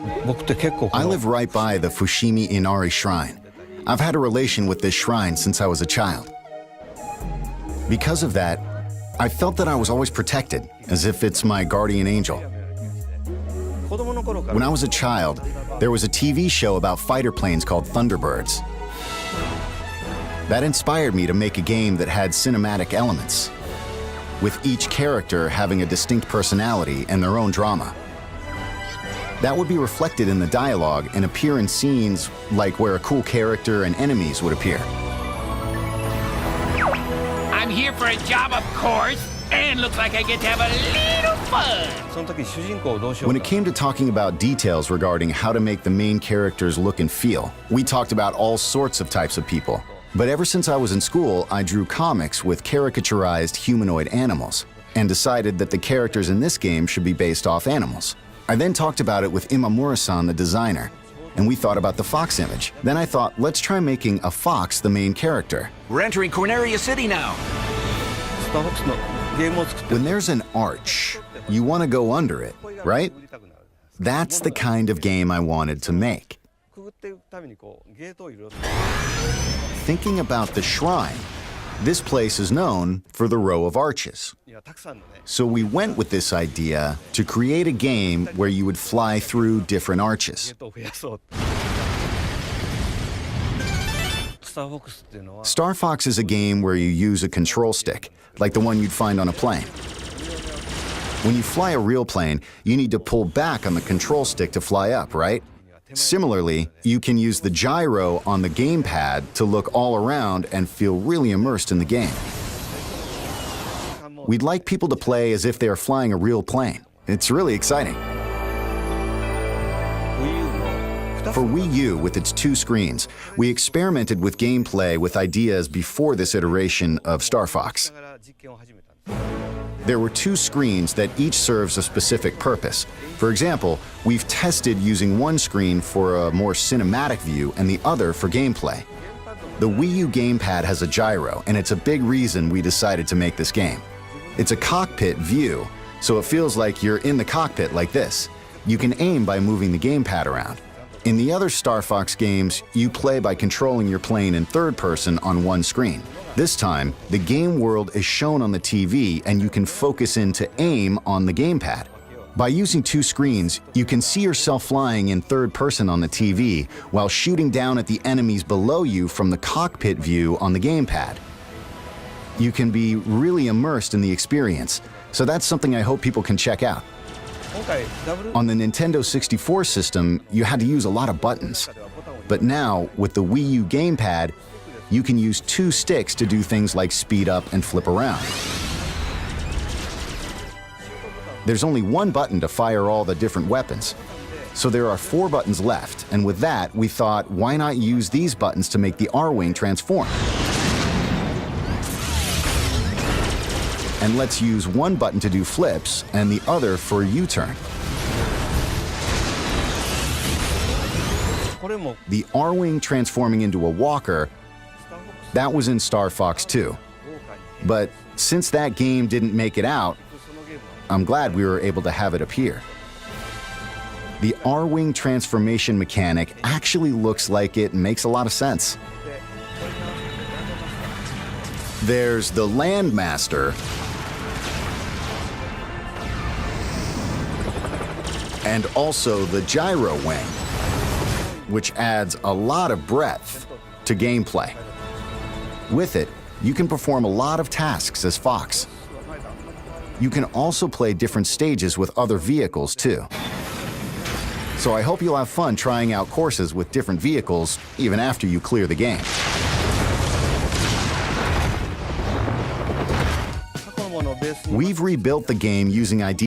I live right by the Fushimi Inari Shrine. I've had a relation with this shrine since I was a child. Because of that, I felt that I was always protected, as if it's my guardian angel. When I was a child, there was a TV show about fighter planes called Thunderbirds. That inspired me to make a game that had cinematic elements, with each character having a distinct personality and their own drama. That would be reflected in the dialogue and appear in scenes like where a cool character and enemies would appear. I'm here for a job, of course, and looks like I get to have a little fun. When it came to talking about details regarding how to make the main characters look and feel, we talked about all sorts of types of people. But ever since I was in school, I drew comics with caricaturized humanoid animals and decided that the characters in this game should be based off animals. I then talked about it with Imamura-san, the designer, and we thought about the fox image. Then I thought, let's try making a fox the main character. We're entering Corneria City now. When there's an arch, you want to go under it, right? That's the kind of game I wanted to make. Thinking about the shrine, this place is known for the row of arches. So we went with this idea to create a game where you would fly through different arches. Star Fox is a game where you use a control stick, like the one you'd find on a plane. When you fly a real plane, you need to pull back on the control stick to fly up, right? Similarly, you can use the gyro on the gamepad to look all around and feel really immersed in the game. We'd like people to play as if they are flying a real plane. It's really exciting. For Wii U, with its 2 screens, we experimented with gameplay with ideas before this iteration of Star Fox. There were 2 screens that each serves a specific purpose. For example, we've tested using one screen for a more cinematic view and the other for gameplay. The Wii U gamepad has a gyro, and it's a big reason we decided to make this game. It's a cockpit view, so it feels like you're in the cockpit like this. You can aim by moving the gamepad around. In the other Star Fox games, you play by controlling your plane in third person on one screen. This time, the game world is shown on the TV and you can focus in to aim on the gamepad. By using 2 screens, you can see yourself flying in third person on the TV while shooting down at the enemies below you from the cockpit view on the gamepad. You can be really immersed in the experience, so that's something I hope people can check out. On the Nintendo 64 system, you had to use a lot of buttons. But now, with the Wii U gamepad, you can use 2 sticks to do things like speed up and flip around. There's only one button to fire all the different weapons. So there are 4 buttons left, and with that, we thought, why not use these buttons to make the R-Wing transform? And let's use one button to do flips and the other for a U-turn. The R-Wing transforming into a walker, that was in Star Fox 2. But since that game didn't make it out, I'm glad we were able to have it appear. The R-Wing transformation mechanic actually looks like it makes a lot of sense. There's the Landmaster, and also the Gyro Wing, which adds a lot of breadth to gameplay. With it, you can perform a lot of tasks as Fox. You can also play different stages with other vehicles too. So I hope you'll have fun trying out courses with different vehicles even after you clear the game. We've rebuilt the game using ideas